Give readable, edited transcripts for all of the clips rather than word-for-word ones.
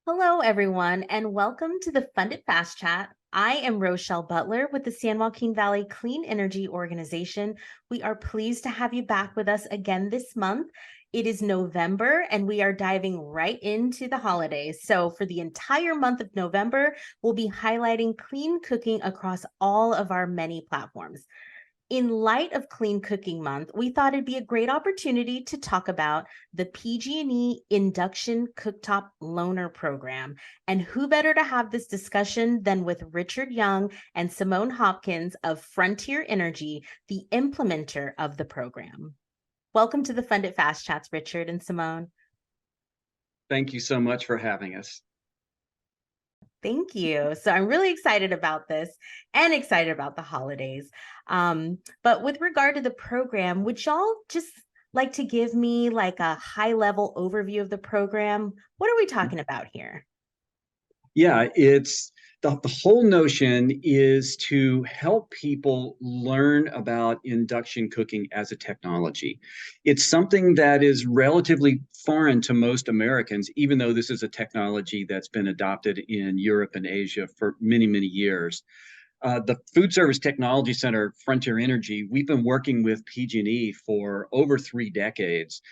Hello, everyone, and welcome to the Fund It Fast Chat. I am Rochelle Butler with the San Joaquin Valley Clean Energy Organization. We are pleased to have you back with us again this month. It is November, and we are diving right into the holidays. So, for the entire month of November, we'll be highlighting clean cooking across all of our many platforms. In light of Clean Cooking Month, we thought it'd be a great opportunity to talk about the PG&E Induction Cooktop Loaner Program. And who better to have this discussion than with Richard Young and Symone Hopkins of Frontier Energy, the implementer of the program. Welcome to the Fund It Fast Chats, Richard and Symone. Thank you so much for having us. Thank you. So I'm really excited about this and excited about the holidays. But with regard to the program, would y'all just like to give me like a high level overview of the program? What are we talking about here? Yeah, it's the whole notion is to help people learn about induction cooking as a technology. It's something that is relatively foreign to most Americans, even though this is a technology that's been adopted in Europe and Asia for many, many years. The Food Service Technology Center, Frontier Energy, we've been working with PG&E for over 3 decades,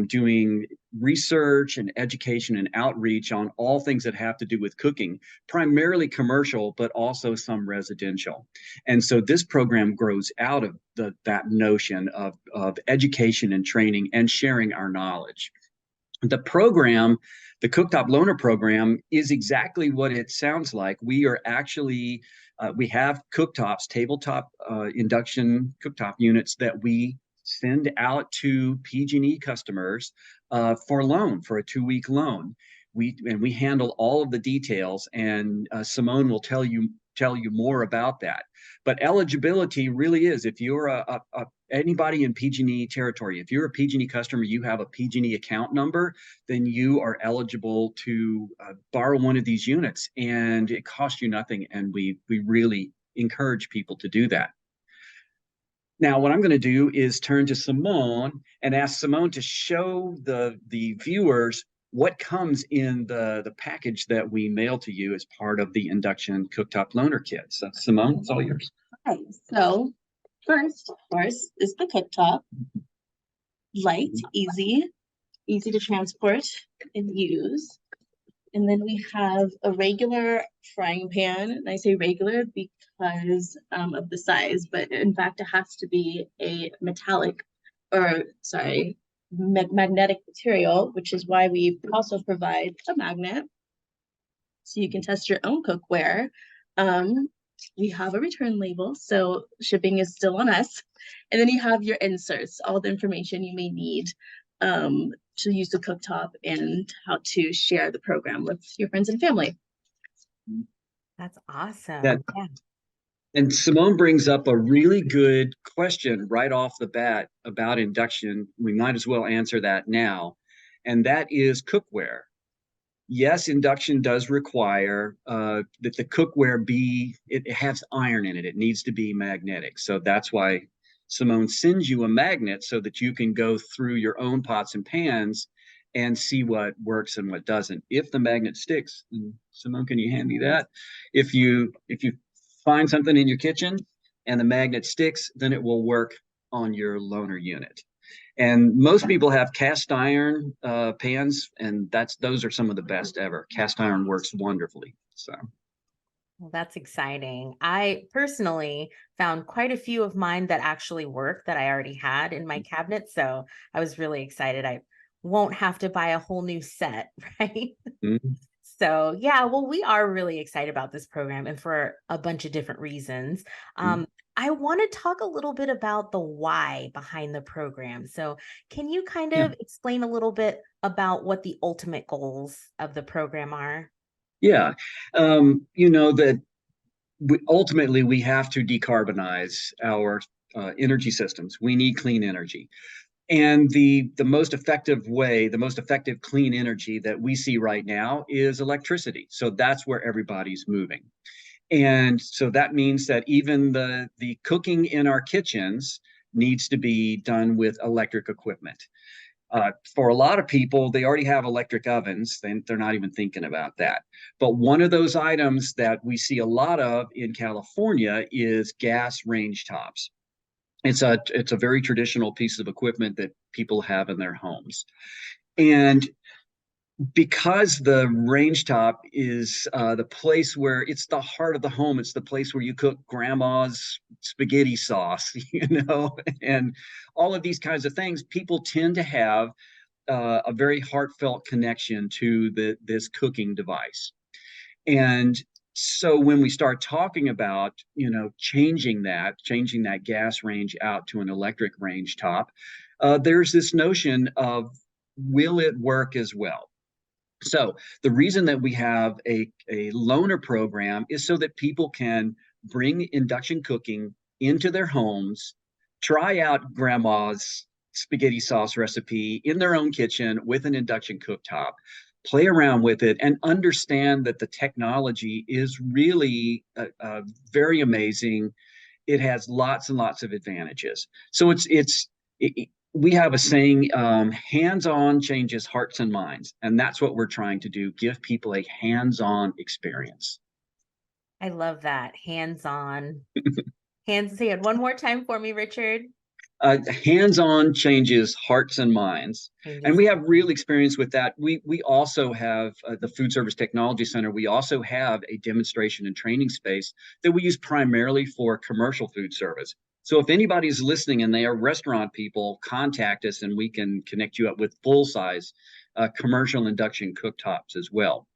doing research and education and outreach on all things that have to do with cooking, primarily commercial, but also some residential. And so this program grows out of that notion of education and training and sharing our knowledge. The program, the Cooktop Loaner program, is exactly what it sounds like. We are actually, we have cooktops, tabletop induction cooktop units that we send out to PG&E customers for a loan, for a 2-week loan. We handle all of the details, and Symone will tell you more about that. But eligibility really is, if you're anybody in PG&E territory, if you're a PG&E customer, you have a PG&E account number, then you are eligible to borrow one of these units, and it costs you nothing. And we really encourage people to do that. Now, what I'm going to do is turn to Symone and ask Symone to show the viewers what comes in the package that we mail to you as part of the Induction Cooktop Loaner Kit. So, Symone, it's all yours. Okay, so first, of course, is the cooktop. Light, easy to transport and use. And then we have a regular frying pan. And I say regular because of the size, but in fact, it has to be a magnetic material, which is why we also provide a magnet. So you can test your own cookware. We have a return label, so shipping is still on us. And then you have your inserts, all the information you may need to use the cooktop and how to share the program with your friends and family. That's awesome. Yeah. And Symone brings up a really good question right off the bat about induction. We might as well answer that now. And that is cookware. Yes, induction does require that the cookware it has iron in it. It needs to be magnetic. So that's why Symone sends you a magnet so that you can go through your own pots and pans and see what works and what doesn't. If the magnet sticks, Symone, can you hand me that? If you find something in your kitchen and the magnet sticks, then it will work on your loaner unit. And most people have cast iron pans, and those are some of the best ever. Cast iron works wonderfully. So. Well, that's exciting. I personally found quite a few of mine that actually work that I already had in my cabinet. So I was really excited. I won't have to buy a whole new set, right? Mm-hmm. So yeah, well, we are really excited about this program and for a bunch of different reasons. I want to talk a little bit about the why behind the program. So can you kind of explain a little bit about what the ultimate goals of the program are? Yeah, that ultimately we have to decarbonize our energy systems. We need clean energy. And the most effective way, the most effective clean energy that we see right now is electricity. So that's where everybody's moving. And so that means that even the cooking in our kitchens needs to be done with electric equipment. For a lot of people, they already have electric ovens. They're not even thinking about that. But one of those items that we see a lot of in California is gas range tops. It's a very traditional piece of equipment that people have in their homes. And because the range top is the place where it's the heart of the home, it's the place where you cook grandma's spaghetti sauce, and all of these kinds of things, people tend to have a very heartfelt connection to this cooking device. And so when we start talking about, changing that gas range out to an electric range top, there's this notion of, will it work as well? So the reason that we have a loaner program is so that people can bring induction cooking into their homes, try out grandma's spaghetti sauce recipe in their own kitchen with an induction cooktop, play around with it, and understand that the technology is really very amazing. It has lots and lots of advantages. So we have a saying, hands-on changes hearts and minds. And that's what we're trying to do, give people a hands-on experience. I love that. Hands-on. Say it one more time for me, Richard. Hands-on changes hearts and minds. And we have real experience with that. We also have the Food Service Technology Center. We also have a demonstration and training space that we use primarily for commercial food service. So if anybody's listening and they are restaurant people, contact us and we can connect you up with full-size commercial induction cooktops as well.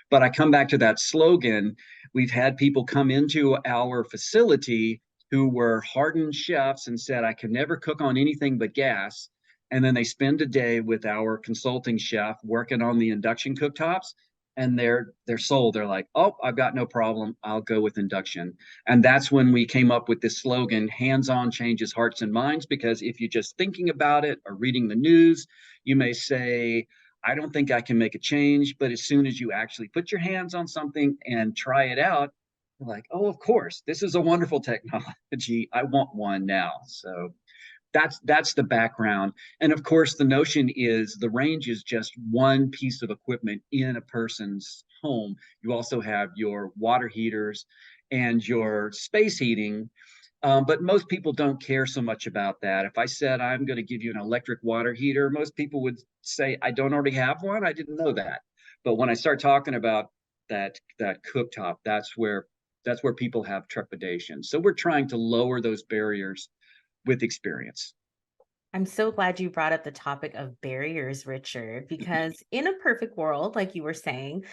But I come back to that slogan. We've had people come into our facility who were hardened chefs and said, I can never cook on anything but gas. And then they spend a day with our consulting chef working on the induction cooktops, and they're sold. They're like, oh, I've got no problem. I'll go with induction. And that's when we came up with this slogan, hands-on changes hearts and minds, because if you're just thinking about it or reading the news, you may say, I don't think I can make a change. But as soon as you actually put your hands on something and try it out, you're like, oh, of course, this is a wonderful technology. I want one now. So that's the background. And of course, the notion is the range is just one piece of equipment in a person's home. You also have your water heaters and your space heating. But most people don't care so much about that. If I said I'm going to give you an electric water heater, most people would say, I don't already have one. I didn't know that. But when I start talking about that cooktop, that's where people have trepidation. So we're trying to lower those barriers with experience. I'm so glad you brought up the topic of barriers, Richard, because in a perfect world, like you were saying,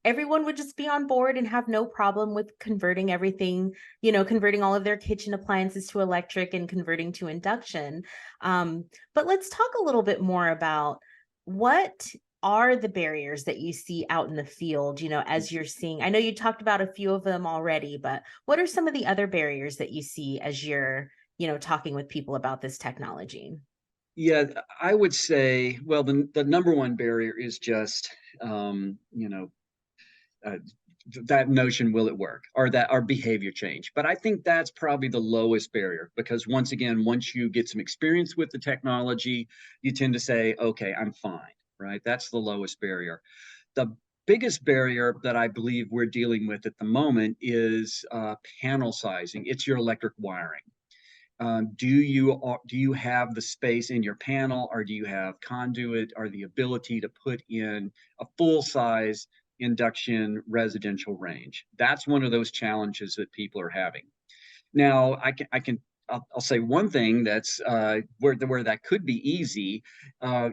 everyone would just be on board and have no problem with converting everything, converting all of their kitchen appliances to electric and converting to induction. But let's talk a little bit more about what are the barriers that you see out in the field, as you're seeing. I know you talked about a few of them already, but what are some of the other barriers that you see as you're talking with people about this technology? Yeah, I would say, well, the number one barrier is just, that notion, will it work, or that our behavior change. But I think that's probably the lowest barrier, because once again, once you get some experience with the technology, you tend to say, okay, I'm fine, right? That's the lowest barrier. The biggest barrier that I believe we're dealing with at the moment is panel sizing. It's your electric wiring. Do you have the space in your panel, or do you have conduit, or the ability to put in a full-size induction residential range? That's one of those challenges that people are having. Now, I'll say one thing that's where that could be easy.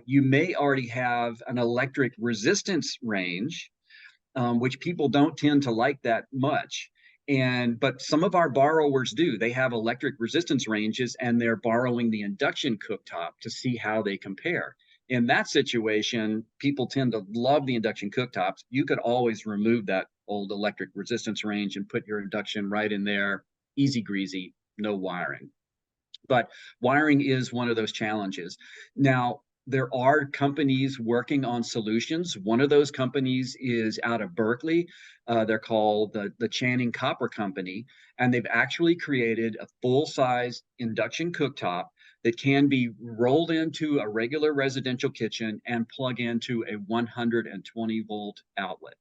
You may already have an electric resistance range, which people don't tend to like that much. But some of our borrowers do. They have electric resistance ranges, and they're borrowing the induction cooktop to see how they compare. In that situation, people tend to love the induction cooktops. You could always remove that old electric resistance range and put your induction right in there, easy greasy, no wiring. But wiring is one of those challenges. Now, there are companies working on solutions. One of those companies is out of Berkeley. They're called the Channing Copper Company, and they've actually created a full-size induction cooktop that can be rolled into a regular residential kitchen and plug into a 120-volt outlet.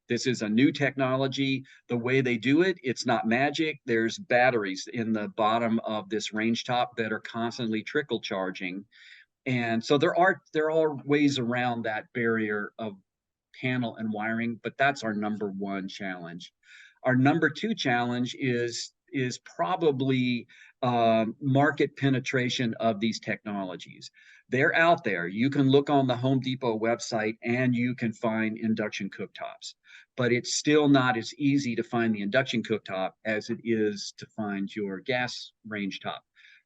This is a new technology. The way they do it, it's not magic. There's batteries in the bottom of this range top that are constantly trickle charging. And so there are ways around that barrier of panel and wiring, but that's our number one challenge. Our number two challenge is probably market penetration of these technologies. They're out there. You can look on the Home Depot website and you can find induction cooktops, but it's still not as easy to find the induction cooktop as it is to find your gas range top.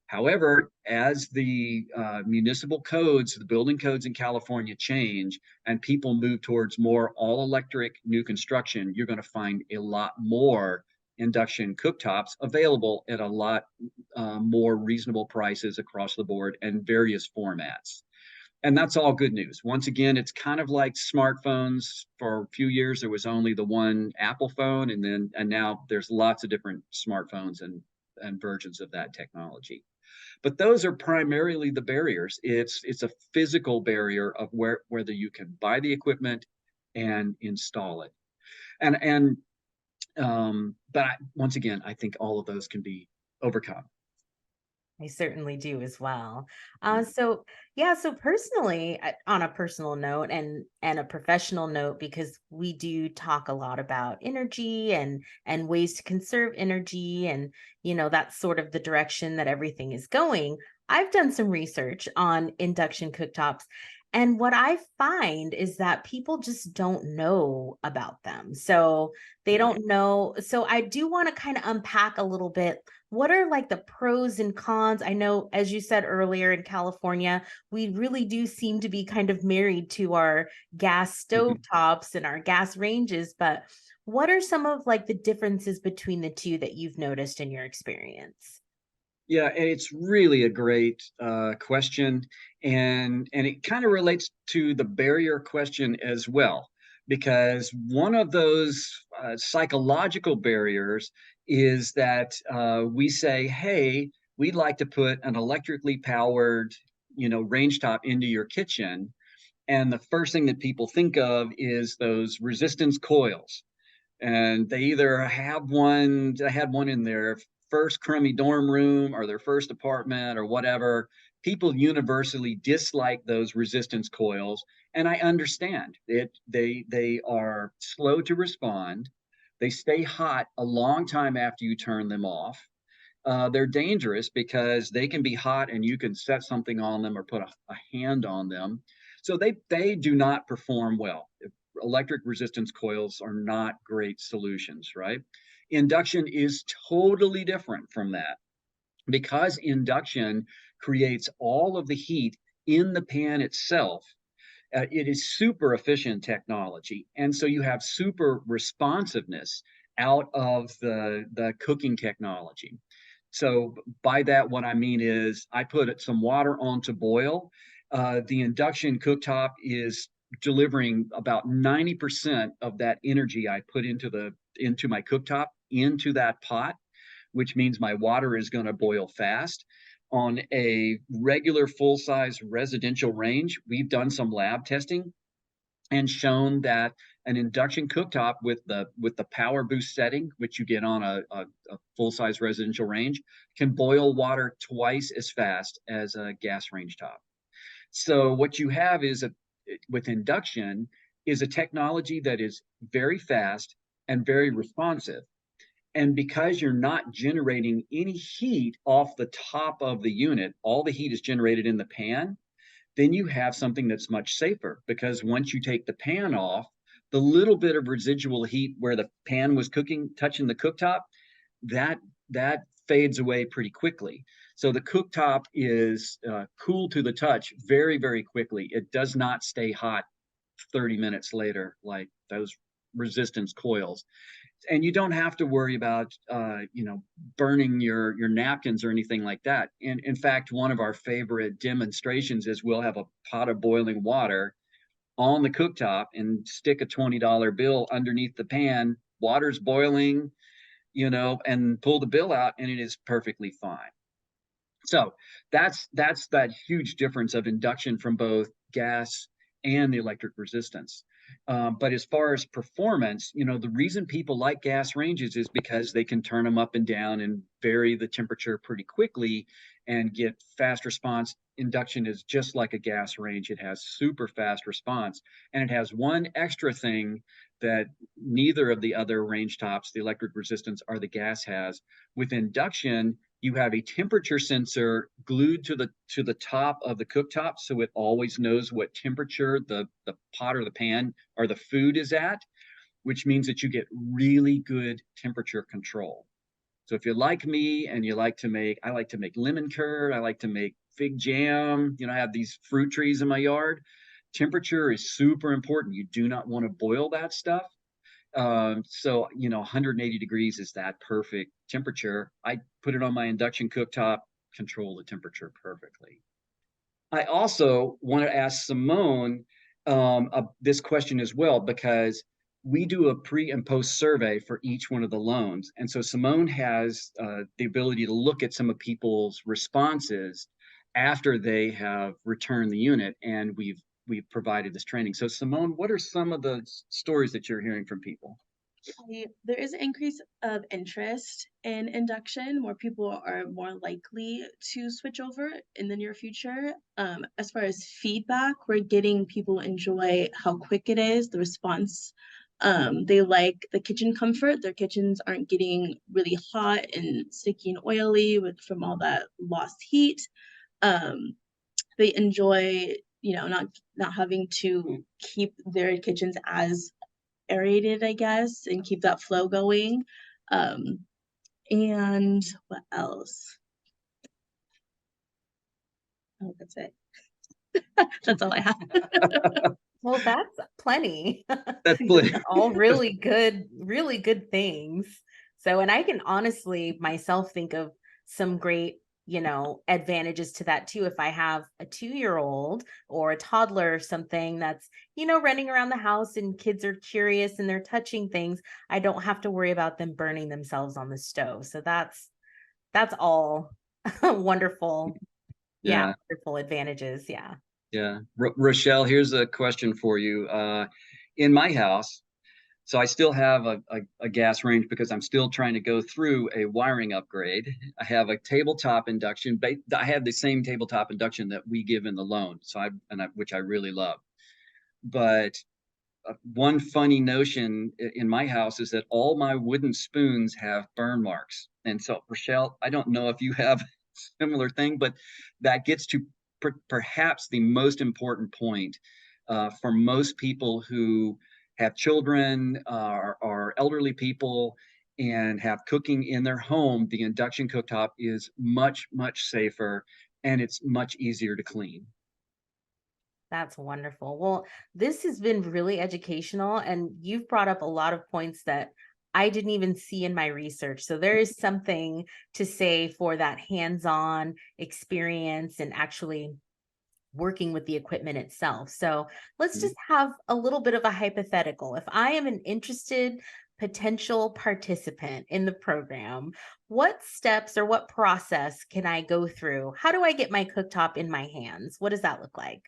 However, as the municipal codes, the building codes in California change and people move towards more all electric new construction, you're going to find a lot more induction cooktops available at a lot more reasonable prices across the board and various formats. And that's all good news. Once again, it's kind of like smartphones. For a few years, there was only the one Apple phone, and now there's lots of different smartphones and versions of that technology. But those are primarily the barriers. It's a physical barrier of whether you can buy the equipment and install it. Once again, I think all of those can be overcome. I certainly do as well. Yeah. So personally, on a personal note and a professional note, because we do talk a lot about energy and ways to conserve energy, and that's sort of the direction that everything is going. I've done some research on induction cooktops, and what I find is that people just don't know about them. So they don't know. So I do want to kind of unpack a little bit. What are like the pros and cons? I know, as you said earlier, in California, we really do seem to be kind of married to our gas stove tops and our gas ranges, but what are some of like the differences between the two that you've noticed in your experience? Yeah, and it's really a great question, and it kind of relates to the barrier question as well, because one of those psychological barriers is that we say, "Hey, we'd like to put an electrically powered, range top into your kitchen," and the first thing that people think of is those resistance coils, and they either had one in their first crummy dorm room or their first apartment or whatever. People universally dislike those resistance coils, and I understand it. They are slow to respond. They stay hot a long time after you turn them off. They're dangerous because they can be hot and you can set something on them or put a hand on them. So they do not perform well. Electric resistance coils are not great solutions, right? Induction is totally different from that, because induction creates all of the heat in the pan itself. It is super efficient technology. And so you have super responsiveness out of the cooking technology. So by that, what I mean is I put some water on to boil. The induction cooktop is delivering about 90% of that energy I put into my cooktop into that pot, which means my water is going to boil fast. On a regular full-size residential range, we've done some lab testing and shown that an induction cooktop with the power boost setting, which you get on a full-size residential range, can boil water twice as fast as a gas range top. So what you have is with induction is a technology that is very fast and very responsive. And because you're not generating any heat off the top of the unit, all the heat is generated in the pan, then you have something that's much safer, because once you take the pan off, the little bit of residual heat where the pan was cooking, touching the cooktop, that fades away pretty quickly. So the cooktop is cool to the touch very, very quickly. It does not stay hot 30 minutes later like those resistance coils. And you don't have to worry about burning your napkins or anything like that. And in fact, one of our favorite demonstrations is we'll have a pot of boiling water on the cooktop and stick a $20 bill underneath the pan. Water's boiling, and pull the bill out, and it is perfectly fine. So that's that huge difference of induction from both gas and the electric resistance. But as far as performance, the reason people like gas ranges is because they can turn them up and down and vary the temperature pretty quickly and get fast response. Induction is just like a gas range. It has super fast response. And it has one extra thing that neither of the other range tops, the electric resistance or the gas, has. With induction, you have a temperature sensor glued to the top of the cooktop, so it always knows what temperature the pot or the pan or the food is at, which means that you get really good temperature control. So if you're like me and you like to make, I like to make lemon curd, I like to make fig jam, I have these fruit trees in my yard. Temperature is super important. You do not want to boil that stuff. So 180 degrees is that perfect temperature. I put it on my induction cooktop, control the temperature perfectly. I also want to ask Symone this question as well, because we do a pre and post survey for each one of the loans. And so Symone has the ability to look at some of people's responses after they have returned the unit, and we've provided this training. So Symone, what are some of the stories that you're hearing from people? There is an increase of interest in induction. More people are more likely to switch over in the near future. As far as feedback, we're getting people enjoy how quick it is, the response. They like the kitchen comfort. Their kitchens aren't getting really hot and sticky and oily from all that lost heat. They enjoy, not having to keep their kitchens as aerated, I guess, and keep that flow going. And what else? Oh, that's it. That's all I have. Well, that's plenty. That's Those are all really good things. So, and I can honestly myself think of some great, advantages to that too. If I have a 2-year-old or a toddler or something that's, running around the house and kids are curious and they're touching things, I don't have to worry about them burning themselves on the stove. So that's all wonderful. Yeah, Yeah. wonderful advantages. Yeah. Yeah. Rochelle, here's a question for you. In my house, so I still have a gas range because I'm still trying to go through a wiring upgrade. I have a tabletop induction. I have the same tabletop induction that we give in the loan, which I really love. But one funny notion in my house is that all my wooden spoons have burn marks. And so, Rochelle, I don't know if you have a similar thing, but that gets to perhaps the most important point for most people who have children or elderly people and have cooking in their home. The induction cooktop is much, much safer, and it's much easier to clean. That's wonderful. Well, this has been really educational, and you've brought up a lot of points that I didn't even see in my research. So there is something to say for that hands-on experience and actually working with the equipment itself. So let's just have a little bit of a hypothetical. If I am an interested potential participant in the program, what steps or what process can I go through? How do I get my cooktop in my hands? What does that look like?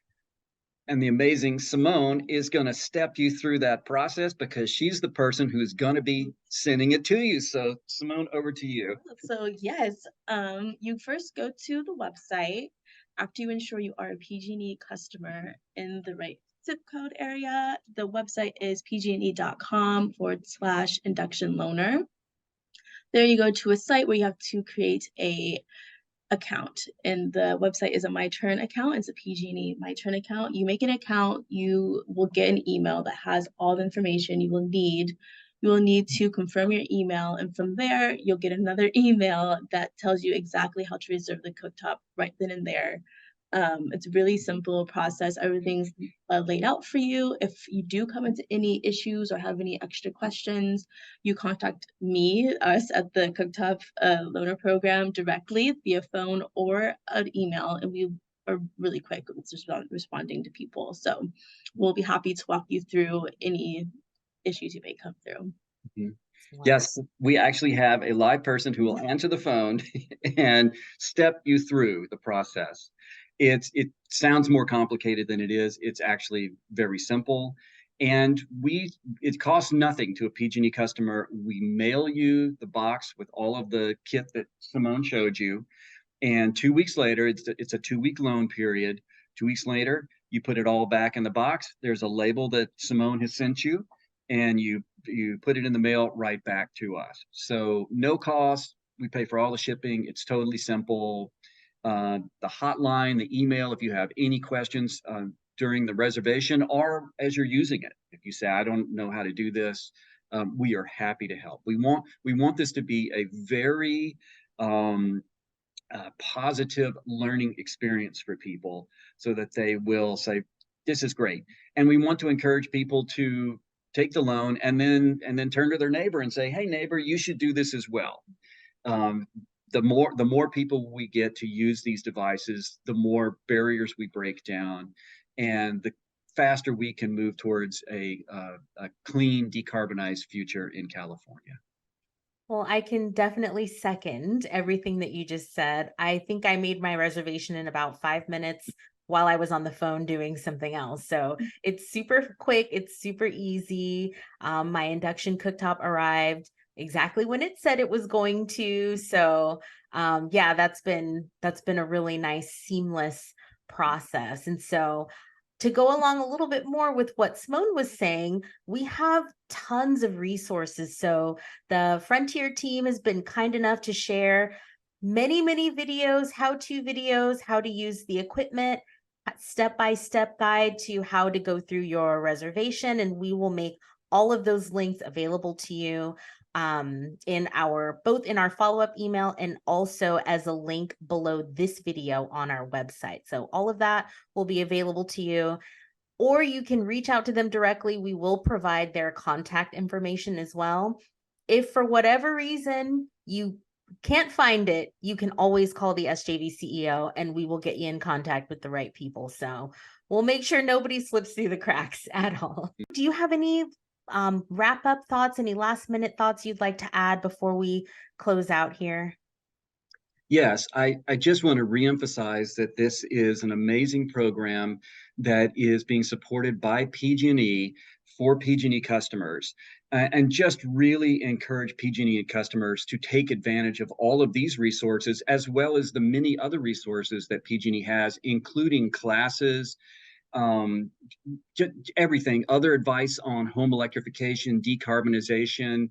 And the amazing Symone is going to step you through that process because she's the person who's going to be sending it to you. So, Symone, over to you. So yes, you first go to the website after you ensure you are a PG&E customer in the right zip code area. The website is pgne.com/induction loaner. There you go to a site where you have to create a account, and the website is a My Turn account. It's a PG&E My Turn account. You make an account, you will get an email that has all the information you will need. You will need to confirm your email, and from there you'll get another email that tells you exactly how to reserve the cooktop right then and there. It's a really simple process. Everything's laid out for you. If you do come into any issues or have any extra questions, you contact us at the Cooktop Loaner Program directly via phone or an email, and we are really quick with responding to people. So we'll be happy to walk you through any issues you may come through. Mm-hmm. Yes, we actually have a live person who will answer the phone and step you through the process. It sounds more complicated than it is. It's actually very simple. And it costs nothing to a PG&E customer. We mail you the box with all of the kit that Symone showed you. And 2 weeks later, it's a 2 week loan period. 2 weeks later, you put it all back in the box. There's a label that Symone has sent you, and you put it in the mail right back to us. So no cost. We pay for all the shipping. It's totally simple. The hotline, the email, if you have any questions during the reservation or as you're using it, if you say, I don't know how to do this, we are happy to help. We want this to be a very positive learning experience for people so that they will say, this is great. And we want to encourage people to take the loan and then turn to their neighbor and say, hey, neighbor, you should do this as well. The more people we get to use these devices, the more barriers we break down, and the faster we can move towards a clean, decarbonized future in California. Well, I can definitely second everything that you just said. I think I made my reservation in about 5 minutes while I was on the phone doing something else. So it's super quick, it's super easy. My induction cooktop arrived exactly when it said it was going to. So yeah, that's been a really nice, seamless process. And so to go along a little bit more with what Symone was saying, we have tons of resources. So the Frontier team has been kind enough to share many, many videos, how-to videos, how to use the equipment, step-by-step guide to how to go through your reservation. And we will make all of those links available to you both in our follow-up email and also as a link below this video on our website. So all of that will be available to you, or you can reach out to them directly. We will provide their contact information as well. If for whatever reason you can't find it, you can always call the SJV CEO and we will get you in contact with the right people. So we'll make sure nobody slips through the cracks at all. Do you have any wrap up thoughts, any last minute thoughts you'd like to add before we close out here? Yes, I just want to reemphasize that this is an amazing program that is being supported by PG&E for PG&E customers, and just really encourage PG&E customers to take advantage of all of these resources, as well as the many other resources that PG&E has, including classes, um, everything, other advice on home electrification, decarbonization.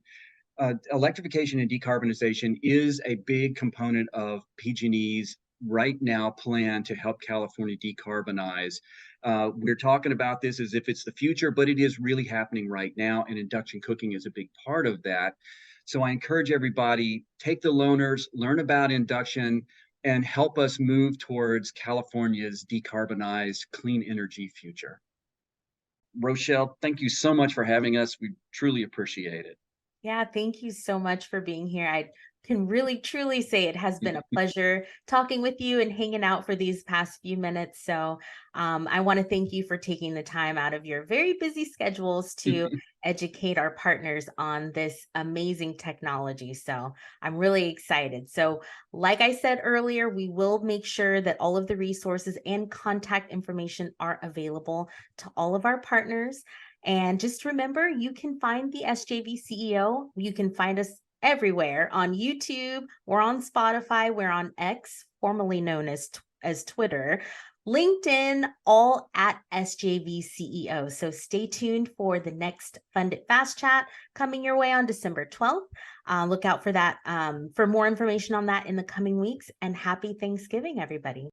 Electrification and decarbonization is a big component of PG&E's right now plan to help California decarbonize. We're talking about this as if it's the future, but it is really happening right now, and induction cooking is a big part of that. So I encourage everybody, take the loaners, learn about induction, and help us move towards California's decarbonized clean energy future. Rochelle, thank you so much for having us. We truly appreciate it. Yeah, thank you so much for being here. I can really truly say it has been a pleasure talking with you and hanging out for these past few minutes. So I want to thank you for taking the time out of your very busy schedules to educate our partners on this amazing technology. So I'm really excited. So like I said earlier, we will make sure that all of the resources and contact information are available to all of our partners. And just remember, you can find the SJV CEO. You can find us everywhere on YouTube. We're on Spotify. We're on X, formerly known as Twitter, LinkedIn, all at SJV CEO. So stay tuned for the next Fund It Fast Chat coming your way on December 12th. Look out for that, for more information on that in the coming weeks. And happy Thanksgiving, everybody.